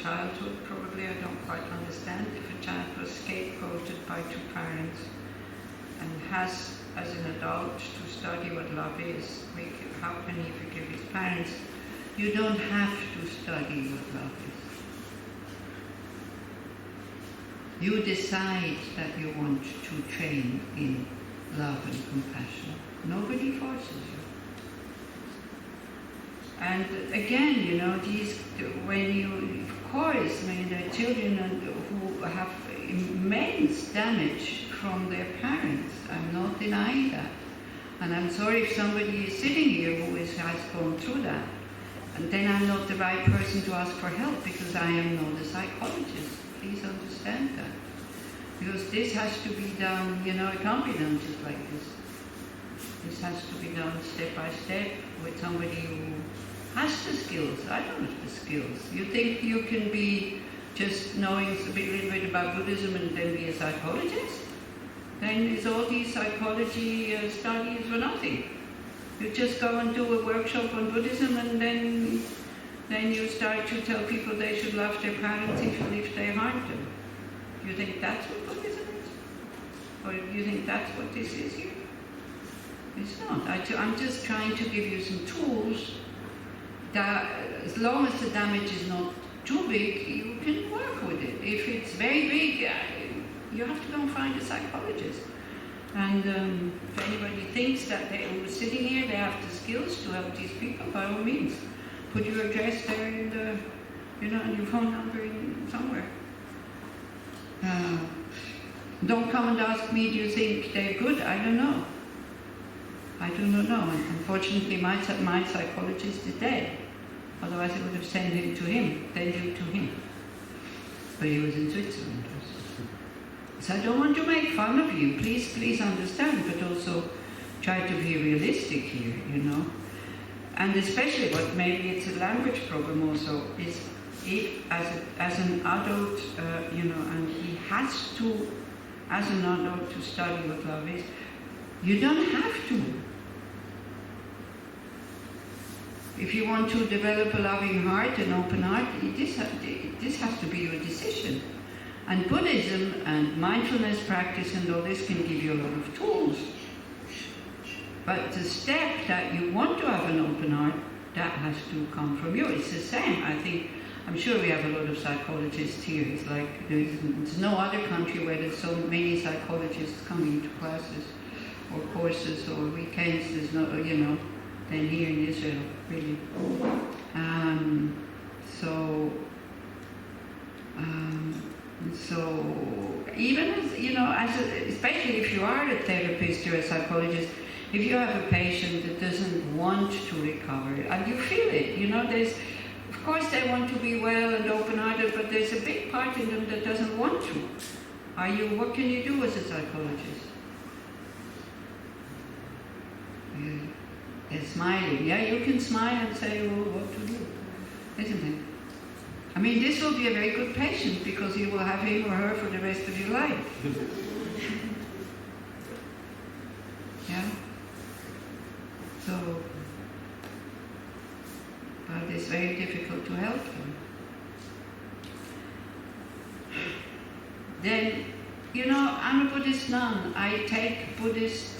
childhood, probably. I don't quite understand. If a child was scapegoated by two parents and has, as an adult, to study what love is, how can he forgive his parents? You don't have to study what love is. You decide that you want to train in love and compassion. Nobody forces you. And again, you know, when you, of course, I mean, there are children who have immense damage from their parents. I'm not denying that. And I'm sorry if somebody is sitting here who has gone through that. And then I'm not the right person to ask for help because I am not a psychologist. Please understand that. Because this has to be done, you know, it can't be done just like this. This has to be done step by step with somebody who has the skills. I don't have the skills. You think you can be just knowing a little bit about Buddhism and then be a psychologist? Then is all these psychology studies for nothing. You just go and do a workshop on Buddhism and then you start to tell people they should love their parents even if they harm them. You think that's what Buddhism is? Or do you think that's what this is here? It's not. I'm just trying to give you some tools that, as long as the damage is not too big, you can work with it. If it's very big, you have to go and find a psychologist. And if anybody thinks that who is sitting here, they have the skills to help these people, by all means, put your address there in the, you know, and your phone number in somewhere. Don't come and ask me, do you think they're good? I don't know. I do not know. Unfortunately, my psychologist is dead. Otherwise, I would have sent you to him. But he was in Switzerland. So I don't want to make fun of you. Please understand, but also try to be realistic here, you know. And especially, what maybe it's a language problem also, is if as an adult, you know, and he has to, as an adult, to study what love is, you don't have to. If you want to develop a loving heart, an open heart, this has to be your decision. And Buddhism and mindfulness practice and all this can give you a lot of tools. But the step that you want to have an open heart, that has to come from you. It's the same. I'm sure we have a lot of psychologists here. It's like there's no other country where there's so many psychologists coming to classes or courses or weekends. There's no, you know, than here in Israel, really. So even as, you know, especially if you are a therapist or a psychologist, if you have a patient that doesn't want to recover, and you feel it, you know, of course they want to be well and open-hearted, but there's a big part in them that doesn't want to. What can you do as a psychologist? They're smiling. Yeah, you can smile and say, well, what to do, isn't it? I mean, this will be a very good patient because you will have him or her for the rest of your life. Yeah? So, but it's very difficult to help them. Then, you know, I'm a Buddhist nun. I take Buddhist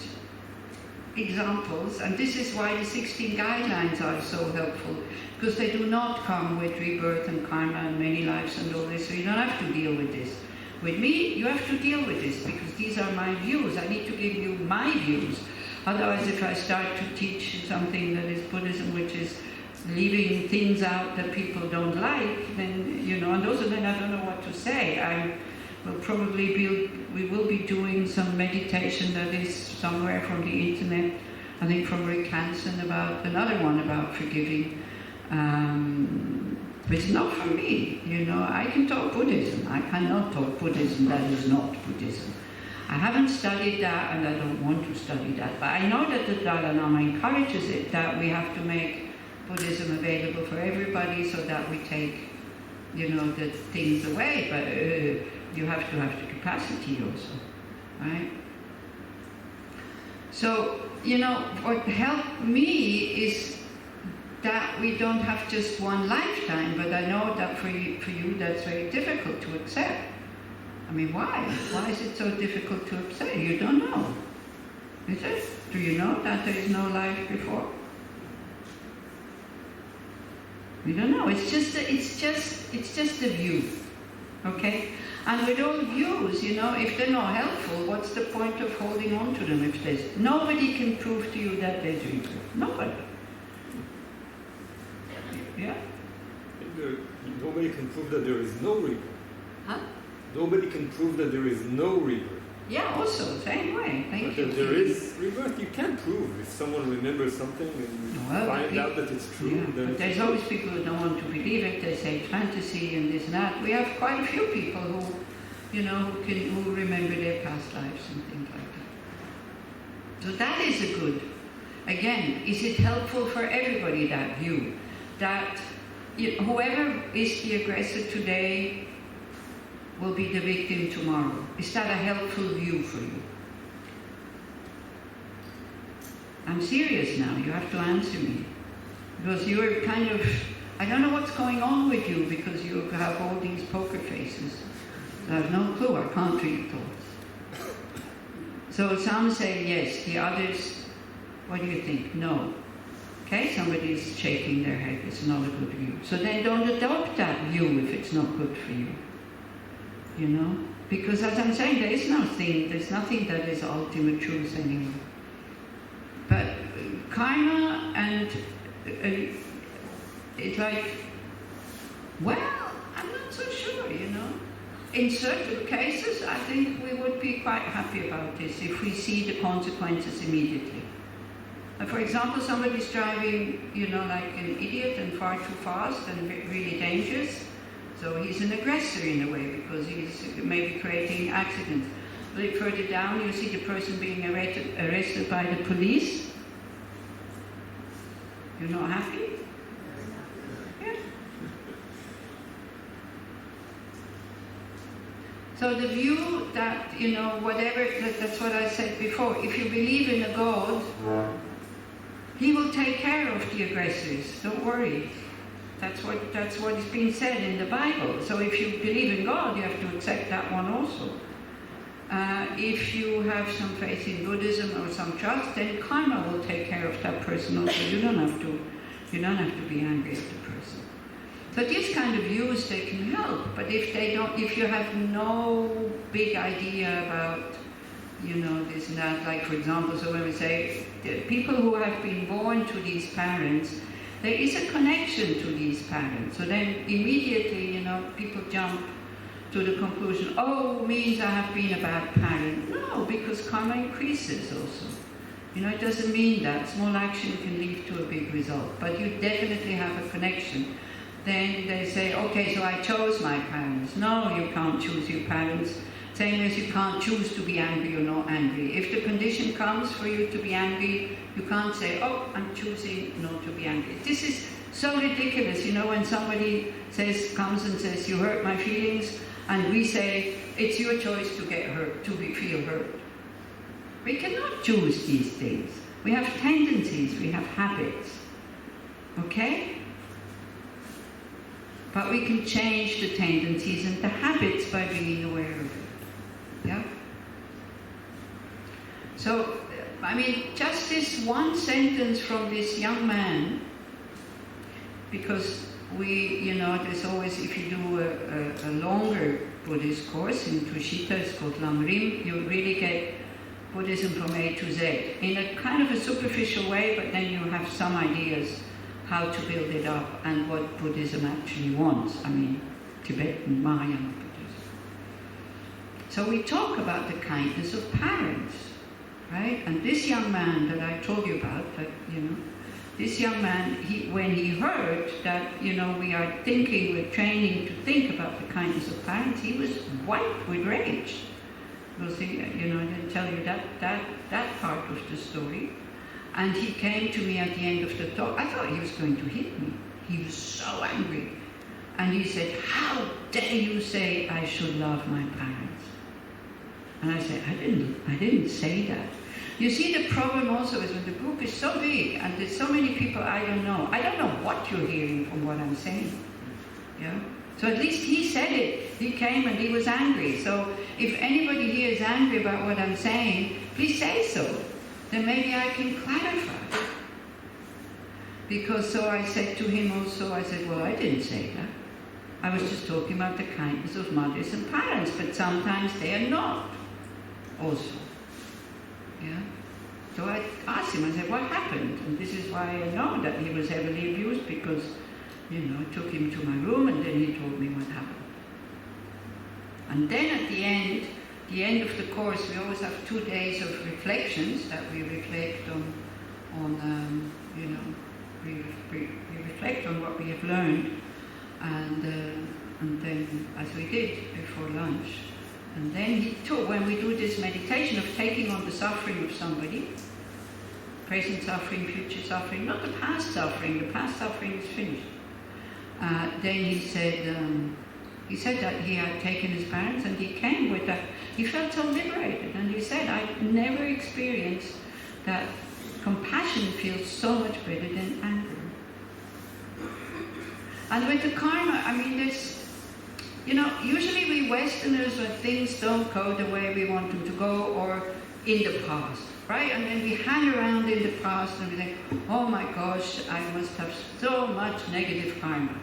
examples, and this is why the 16 guidelines are so helpful, because they do not come with rebirth and karma and many lives and all this, so you don't have to deal with this. With me, you have to deal with this, because these are my views. I need to give you my views. Otherwise, if I start to teach something that is Buddhism, which is leaving things out that people don't like, then, you know, and also then I don't know what to say. We will be doing some meditation that is somewhere from the internet, I think from Rick Hansen, about another one about forgiving. But it's not for me, you know. I can talk Buddhism. I cannot talk Buddhism that is not Buddhism. I haven't studied that and I don't want to study that. But I know that the Dalai Lama encourages it, that we have to make Buddhism available for everybody so that we take, you know, the things away. But you have to have the capacity also, right? So, you know, what helped me is that we don't have just one lifetime, but I know that for you that's very difficult to accept. I mean, why? Why is it so difficult to accept? You don't know. Is it? Do you know that there is no life before? We don't know. It's just a view, okay? And with all views, if they're not helpful, what's the point of holding on to them? If there's nobody can prove to you that they're doing good. Nobody. Yeah. Nobody can prove that there is no rebirth. Huh? Nobody can prove that there is no rebirth. Yeah, also, same way. Thank you. But if there is rebirth, you can't prove. If someone remembers something and find out that it's true, yeah, then but there's always people who don't want to believe it. They say it's fantasy and this and that. We have quite a few people who, who remember their past lives and things like that. So that is a good. Again, is it helpful for everybody, that view? That whoever is the aggressor today will be the victim tomorrow. Is that a helpful view for you? I'm serious now, you have to answer me. Because you're kind of, I don't know what's going on with you because you have all these poker faces. I have no clue, I can't read thoughts. So some say yes, the others, what do you think? No. Okay, somebody is shaking their head, it's not a good view. So then don't adopt that view if it's not good for you. Because as I'm saying, there's nothing that is ultimate truth anymore. But karma and it's like, well, I'm not so sure, In certain cases, I think we would be quite happy about this if we see the consequences immediately. For example, somebody's driving, like an idiot and far too fast and really dangerous. So he's an aggressor in a way because he's maybe creating accidents. A little further down, you see the person being arrested by the police. You're not happy? Yeah. So the view that, whatever, that's what I said before, if you believe in a God, He will take care of the aggressors, don't worry. That's what is being said in the Bible. So if you believe in God, you have to accept that one also. If you have some faith in Buddhism or some trust, then karma will take care of that person also. You don't have to be angry at the person. But these kind of views, they can help. But if you have no big idea about, this and that, like for example, so when we say people who have been born to these parents, there is a connection to these parents. So then immediately, people jump to the conclusion, oh, means I have been a bad parent. No, because karma increases also. It doesn't mean that. Small action can lead to a big result. But you definitely have a connection. Then they say, okay, so I chose my parents. No, you can't choose your parents. Same as you can't choose to be angry or not angry. If the condition comes for you to be angry, you can't say, oh, I'm choosing not to be angry. This is so ridiculous, when somebody comes and says, you hurt my feelings, and we say, it's your choice to get hurt, to feel hurt. We cannot choose these things. We have tendencies, we have habits. Okay? But we can change the tendencies and the habits by being aware of it. Yeah? So, just this one sentence from this young man, because there's always, if you do a longer Buddhist course in Tushita, it's called Lamrim, you really get Buddhism from A to Z, in a kind of a superficial way, but then you have some ideas how to build it up and what Buddhism actually wants. Tibetan, Mahayana Buddhism. So we talk about the kindness of parents, right? And this young man that I told you about, this young man, when he heard that, we are we're training to think about the kindness of parents, he was white with rage. Because I didn't tell you that part of the story. And he came to me at the end of the talk. I thought he was going to hit me. He was so angry. And he said, how dare you say I should love my parents? And I said, I didn't say that. You see, the problem also is when the group is so big and there's so many people I don't know what you're hearing from what I'm saying. Yeah? So at least he said it. He came and he was angry. So if anybody here is angry about what I'm saying, please say so. Then maybe I can clarify. Because so I said to him also, I said, well, I didn't say that. I was just talking about the kindness of mothers and parents, but sometimes they are not also. Yeah? So I asked him, I said, what happened? And this is why I know that he was heavily abused, because, I took him to my room and then he told me what happened. And then at the end of the course, we always have 2 days of reflections that we reflect on we reflect on what we have learned, and then, as we did before lunch. And then he took, when we do this meditation of taking on the suffering of somebody, present suffering, future suffering, not the past suffering is finished. Then he said that he had taken his parents and he came with that. He felt so liberated, and he said, I've never experienced that compassion feels so much better than anger. And with the karma, I mean, there's, usually we Westerners, when things don't go the way we want them to go, or in the past, right? And then we hang around in the past and we think, oh my gosh, I must have so much negative karma.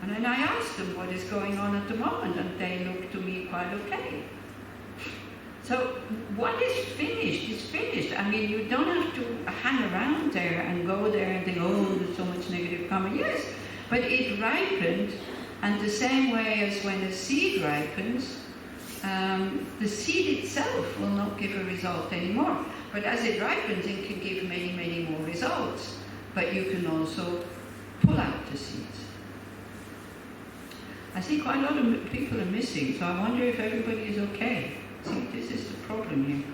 And then I asked them what is going on at the moment, and they look to me quite okay. So what is finished is finished. I mean, you don't have to hang around there and go there and think, oh, there's so much negative karma. Yes, but it ripened, and the same way as when a seed ripens, the seed itself will not give a result anymore. But as it ripens, it can give many, many more results. But you can also pull out the seeds. I see quite a lot of people are missing, so I wonder if everybody is okay. See, this is the problem here.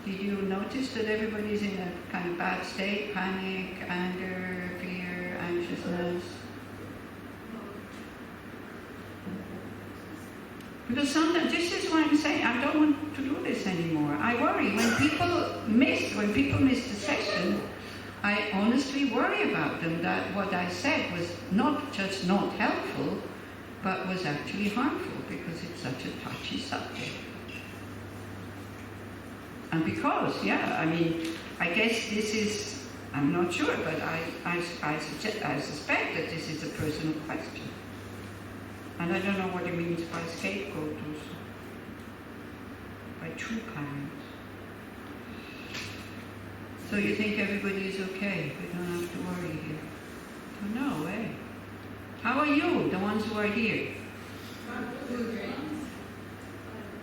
Did you notice that everybody's in a kind of bad state? Panic, anger, fear, anxiousness? Because sometimes, this is why I'm saying I don't want to do this anymore. I worry when people miss the session. I honestly worry about them, that what I said was not just not helpful, but was actually harmful, because it's such a touchy subject. And because, I guess this is, I'm not sure, but I suspect that this is a personal question. And I don't know what it means by scapegoat also. By true parents. So you think everybody is okay? We don't have to worry here. Oh, no, eh? How are you, the ones who are here?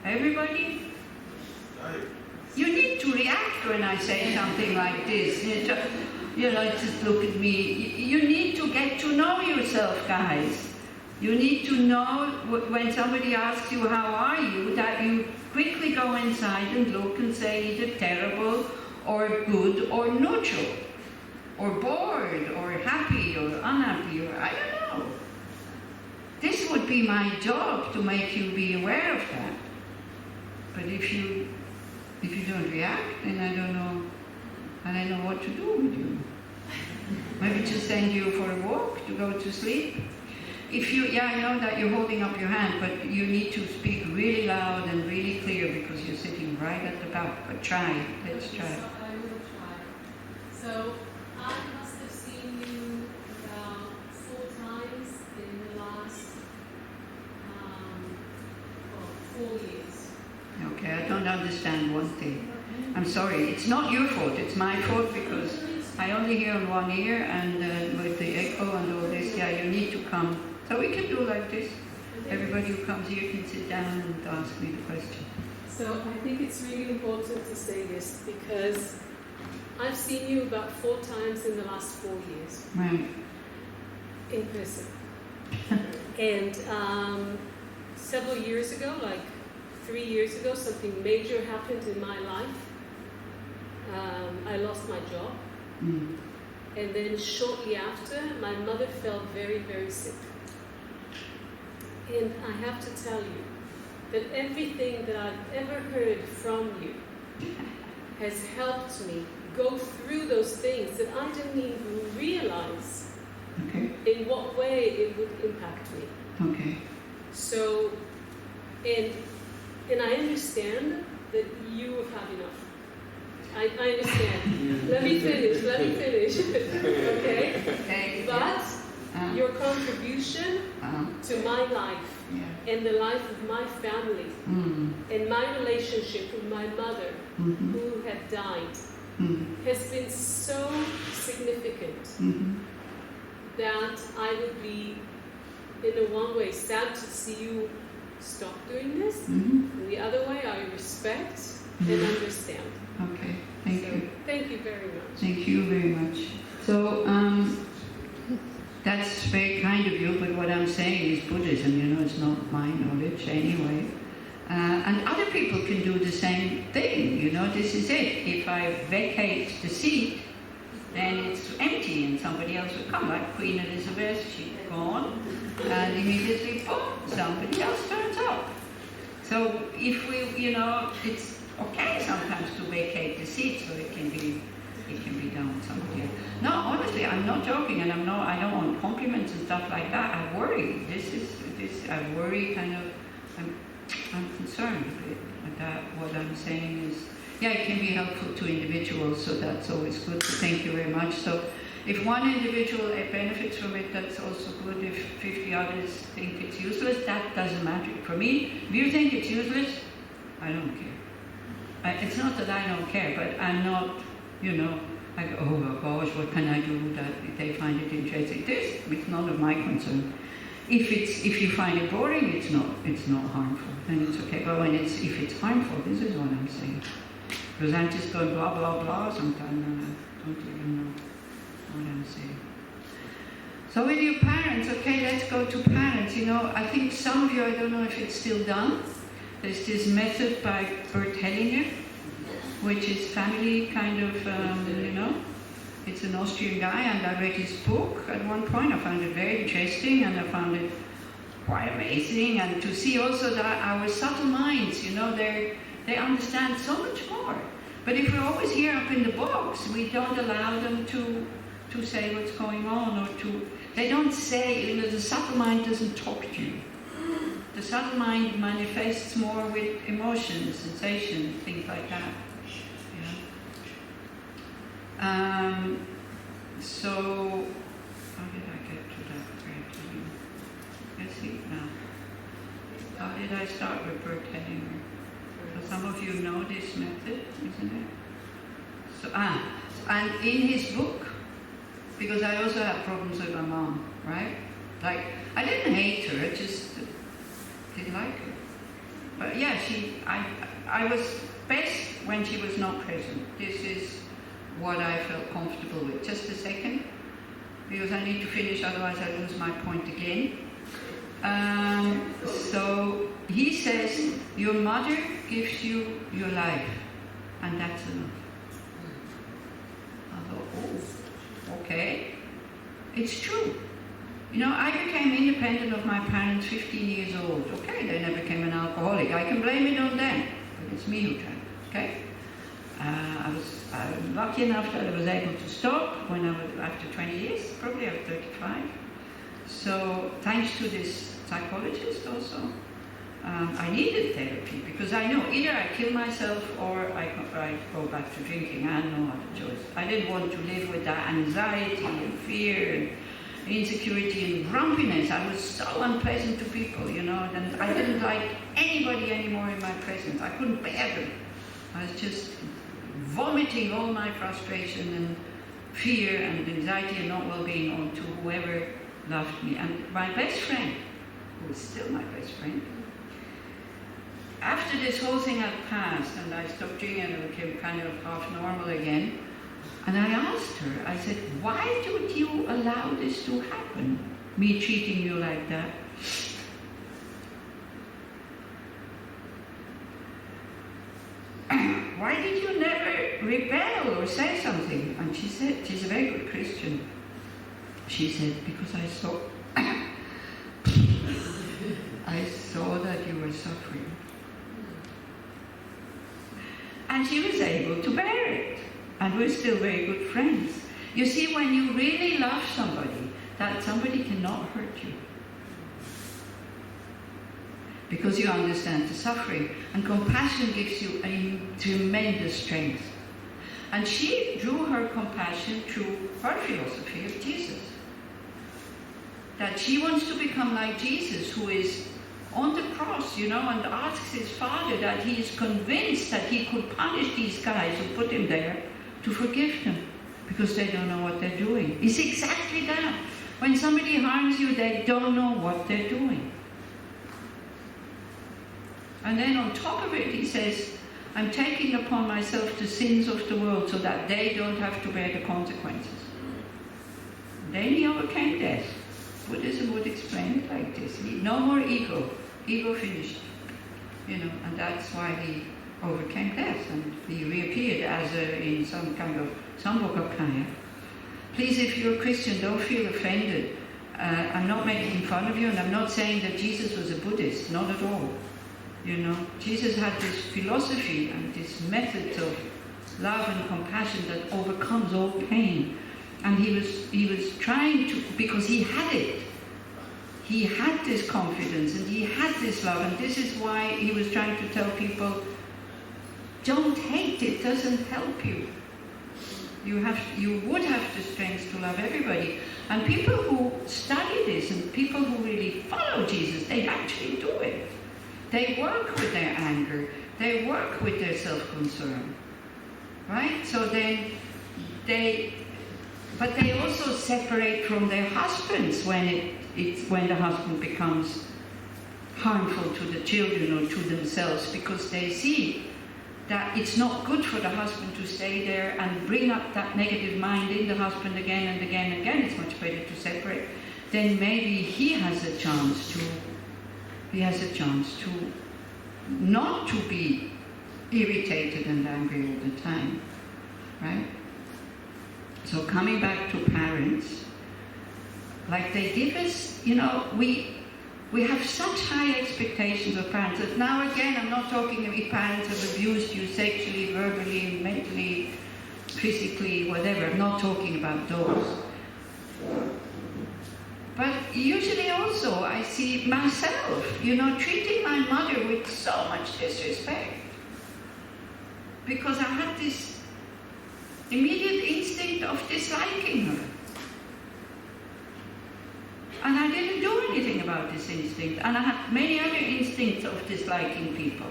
Everybody? You need to react when I say something like this. Just look at me. You need to get to know yourself, guys. You need to know when somebody asks you, how are you, that you quickly go inside and look and say either terrible or good or neutral, or bored or happy or unhappy, or I don't know. This would be my job, to make you be aware of that. But if you don't react, then I don't know what to do with you. Maybe just send you for a walk to go to sleep. I know that you're holding up your hand, but you need to speak really loud and really clear, because you're sitting right at the back. But try, let's try. So I will try. So I must have seen you about 4 times in the last 4 years. Okay, I don't understand one thing. I'm sorry, it's not your fault, it's my fault, because I only hear on one ear, and with the echo and all this, you need to come. So we can do like this. Everybody who comes here can sit down and ask me the question. So I think it's really important to say this, because I've seen you about 4 times in the last 4 years. Right. In person. And several years ago, like 3 years ago, something major happened in my life. I lost my job. Mm. And then shortly after, my mother fell very, very sick. And I have to tell you that everything that I've ever heard from you has helped me go through those things that I didn't even realize in what way it would impact me. Okay. So, and I understand that you have had enough. I understand. Let me finish. Okay? But your contribution to my life and the life of my family and my relationship with my mother who had died has been so significant that I would be, in a one way, sad to see you stop doing this. And the other way, I respect and understand. Okay, thank you. Thank you very much. Thank you very much. So, that's very kind of you, but what I'm saying is Buddhism, it's not my knowledge anyway. And other people can do the same thing, this is it. If I vacate the seat, then it's empty and somebody else will come, like Queen Elizabeth, she's gone, and immediately, boom, somebody else turns up. So if we, it's okay sometimes to vacate the seat so it can be done with somebody else. No, honestly, I'm not joking, and I don't want compliments and stuff like that. I worry. I worry kind of, I'm concerned with that. What I'm saying is, it can be helpful to individuals, so that's always good. So thank you very much. So if one individual benefits from it, that's also good. If 50 others think it's useless, that doesn't matter. For me, if you think it's useless, I don't care. It's not that I don't care, but I'm not, I go, oh my gosh, what can I do that they find it interesting? It's none of my concern. If you find it boring, it's not harmful, then it's okay. But if it's harmful, this is what I'm saying. Because I'm just going blah, blah, blah sometimes, and I don't even know what I'm saying. So with your parents, okay, let's go to parents. I think some of you, I don't know if it's still done. There's this method by Bert Hellinger, which is family kind of, it's an Austrian guy, and I read his book at one point. I found it very interesting, and I found it quite amazing. And to see also that our subtle minds, they understand so much more. But if we're always here up in the box, we don't allow them to say what's going on, they don't say, the subtle mind doesn't talk to you. The subtle mind manifests more with emotions, sensations, things like that. So, how did I get to that? Let's see now. How did I start with Bert Hellinger? So some of you know this method, isn't it? So, and in his book, because I also had problems with my mom, right? Like, I didn't hate her, I just didn't like her. But yeah, I was best when she was not present. This is what I felt comfortable with. Just a second, because I need to finish, otherwise I lose my point again. So he says, your mother gives you your life, and that's enough. I thought, oh, okay. It's true. I became independent of my parents 15 years old. Okay, then I became an alcoholic. I can blame it on them, but it's me who drank, okay? I was lucky enough that I was able to stop after 20 years, probably at 35. So thanks to this psychologist also, I needed therapy, because I know either I kill myself or I go back to drinking. I had no other choice. I didn't want to live with that anxiety and fear and insecurity and grumpiness. I was so unpleasant to people, and I didn't like anybody anymore in my presence. I couldn't bear them. I was just vomiting all my frustration and fear and anxiety and not well-being onto whoever loved me. And my best friend, who is still my best friend, after this whole thing had passed and I stopped drinking and I became kind of half normal again, and I asked her, I said, why would you allow this to happen? Me treating you like that? Why did you never rebel or say something? And she said, she's a very good Christian. She said, because I saw that you were suffering. And And she was able to bear it. And we're still very good friends. You see, when you really love somebody, that somebody cannot hurt you. Because you understand the suffering. And compassion gives you a tremendous strength. And she drew her compassion through her philosophy of Jesus. That she wants to become like Jesus, who is on the cross, and asks his Father that he is convinced that he could punish these guys who put him there to forgive them, because they don't know what they're doing. It's exactly that. When somebody harms you, they don't know what they're doing. And then on top of it, he says, I'm taking upon myself the sins of the world so that they don't have to bear the consequences. Then he overcame death. Buddhism would explain it like this. No more ego. Ego finished. And that's why he overcame death. And he reappeared as in some kind of Sambhogakaya. Please, if you're a Christian, don't feel offended. I'm not making fun of you, and I'm not saying that Jesus was a Buddhist. Not at all. Jesus had this philosophy and this method of love and compassion that overcomes all pain. And he was trying to, because he had it. He had this confidence and he had this love, and this is why he was trying to tell people, don't hate, it doesn't help you. You would have the strength to love everybody. And people who study this and people who really follow Jesus, they actually do it. They work with their anger. They work with their self-concern. Right? So then but they also separate from their husbands when the husband becomes harmful to the children or to themselves, because they see that it's not good for the husband to stay there and bring up that negative mind in the husband again and again and again. It's much better to separate. Then maybe he has a chance to not to be irritated and angry all the time, right? So coming back to parents, like they give us, we have such high expectations of parents. That now again, I'm not talking if parents have abused you sexually, verbally, mentally, physically, whatever. I'm not talking about those. But usually also I see myself, treating my mother with so much disrespect. Because I had this immediate instinct of disliking her. And I didn't do anything about this instinct. And I had many other instincts of disliking people.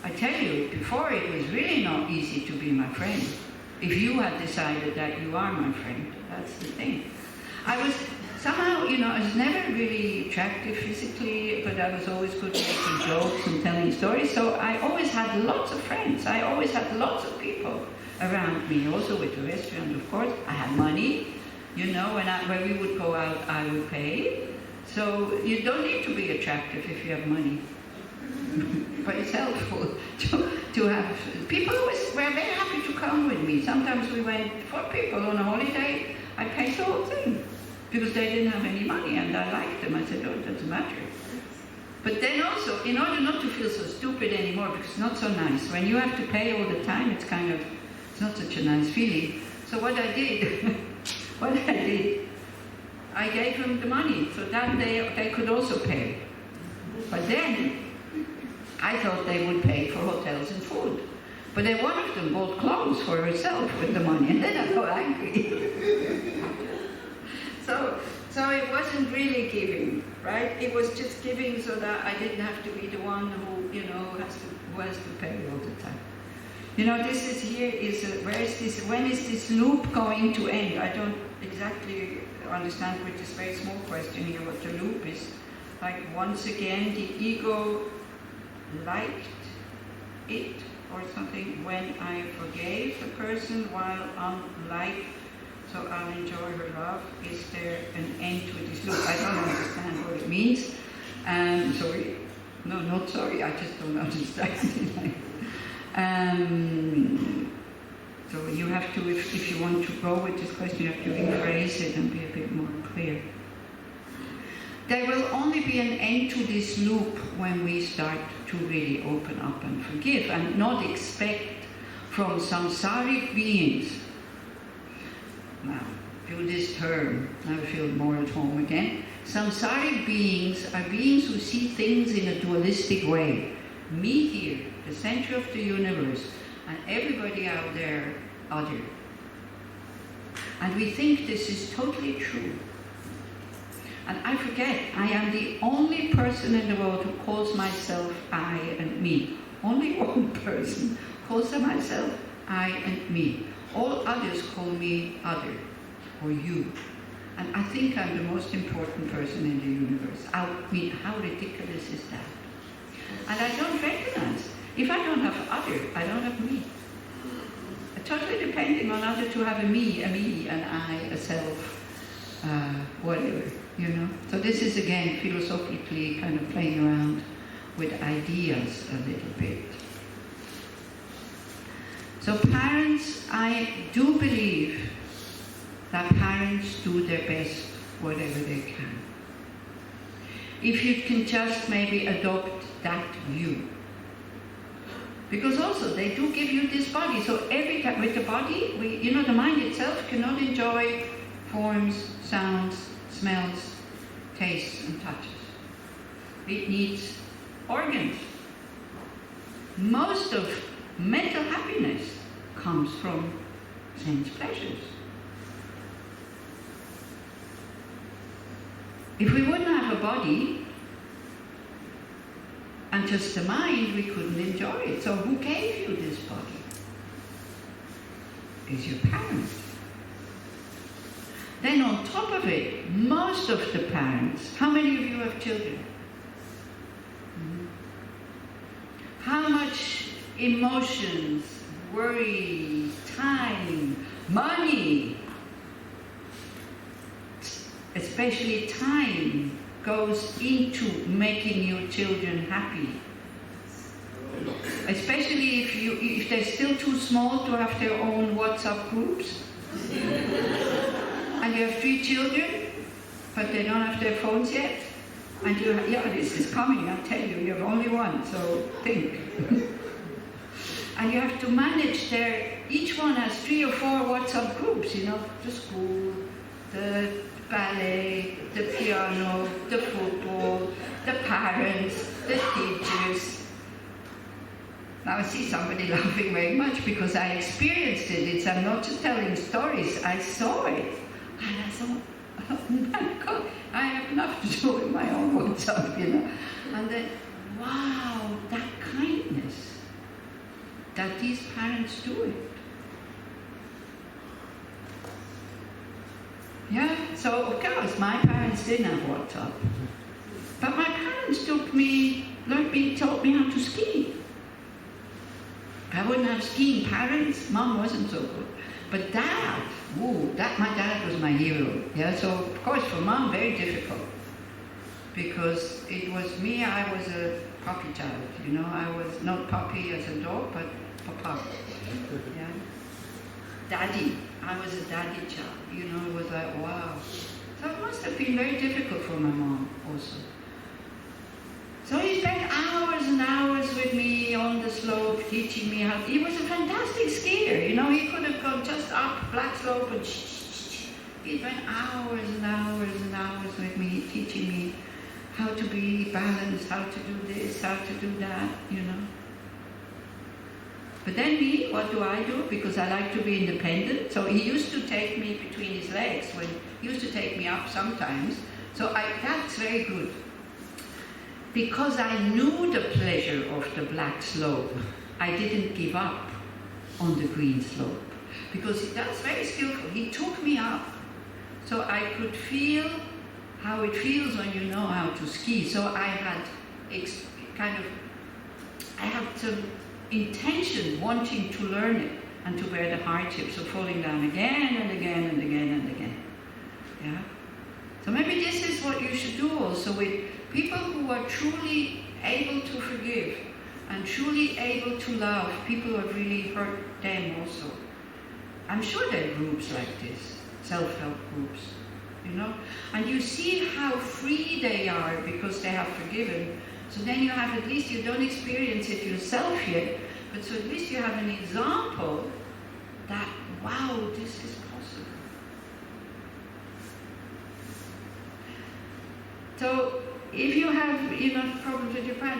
I tell you, before it was really not easy to be my friend. If you had decided that you are my friend, that's the thing. I was somehow, I was never really attractive physically, but I was always good at making jokes and telling stories. So I always had lots of friends. I always had lots of people around me, also with the restaurant, of course. I had money, when we would go out, I would pay. So you don't need to be attractive if you have money. But it's helpful to have people who were very happy to come with me. Sometimes we went 4 people on a holiday. I paid the whole thing because they didn't have any money, and I liked them. I said, oh, it doesn't matter. But then also, in order not to feel so stupid anymore, because it's not so nice. When you have to pay all the time, it's not such a nice feeling. So what I did, I gave them the money so that they could also pay. But then I thought they would pay for hotels and food. But then one of them bought clothes for herself with the money, and then I got angry. So it wasn't really giving, right? It was just giving so that I didn't have to be the one who, who has to pay all the time. This is here when is this loop going to end? I don't exactly understand with this very small question here what the loop is. Like once again, the ego liked it or something when I forgave the person while unlike, so I'll enjoy her love. Is there an end to this loop? I don't understand what it means. Sorry. No, not sorry, I just don't understand. So you have to, if you want to go with this question, you have to rephrase it and be a bit more clear. There will only be an end to this loop when we start to really open up and forgive and not expect from samsaric beings. Now, feel this term, I feel more at home again. Samsaric beings are beings who see things in a dualistic way. Me here, the center of the universe, and everybody out there, other. And we think this is totally true. And I forget, I am the only person in the world who calls myself I and me. Only one person calls myself I and me. All others call me other, or you. And I think I'm the most important person in the universe. I mean, how ridiculous is that? And I don't recognize. If I don't have other, I don't have me. Totally depending on other to have a me, an I, a self, whatever, you know. So this is again philosophically kind of playing around with ideas a little bit. So parents, I do believe that parents do their best whatever they can. If you can just maybe adopt that view. Because also they do give you this body. So every time with the body, the mind itself cannot enjoy forms, sounds, smells, tastes and touches. It needs organs. Most of mental happiness comes from sense pleasures. If we wouldn't have a body and just the mind, we couldn't enjoy it. So who gave you this body? It's your parents. Then on top of it, most of the parents, how many of you have children? How much emotions, worry, time, money, especially time, goes into making your children happy. Especially if they're still too small to have their own WhatsApp groups. And you have 3 children, but they don't have their phones yet. And this is coming, I tell you, you have only one, so think. And you have to manage each one has 3 or 4 WhatsApp groups, the school, the ballet, the piano, the football, the parents, the teachers. Now I see somebody laughing very much because I experienced it. I'm not just telling stories, I saw it. And I thought, oh my God, I have enough to do with my own WhatsApp, And then, wow, that kindness, that these parents do it. Yeah, so of course my parents didn't have WhatsApp. But my parents taught me how to ski. I wouldn't have skiing parents, Mom wasn't so good. But Dad, my dad was my hero. Yeah, so of course for Mom, very difficult. Because it was me, I was a puppy child, I was not puppy as a dog, but papa. Yeah. Daddy, I was a daddy child, it was like, wow. So it must have been very difficult for my mom also. So he spent hours and hours with me on the slope, teaching me how. He was a fantastic skier, he could have gone just up black slope and he spent hours and hours and hours with me, teaching me how to be balanced, how to do this, how to do that, But then me, what do I do? Because I like to be independent. So he used to take me between his legs he used to take me up sometimes. So that's very good. Because I knew the pleasure of the black slope, I didn't give up on the green slope. Because that's very skillful. He took me up. So I could feel how it feels when you know how to ski. So I had I had some intention wanting to learn it and to bear the hardships of falling down again and again and again and again. Yeah? So maybe this is what you should do also with people who are truly able to forgive and truly able to love, people who have really hurt them also. I'm sure there are groups like this, self-help groups, And you see how free they are because they have forgiven. So then you don't experience it yourself yet, But so at least you have an example that, wow, this is possible. So if you have enough problems with your parents,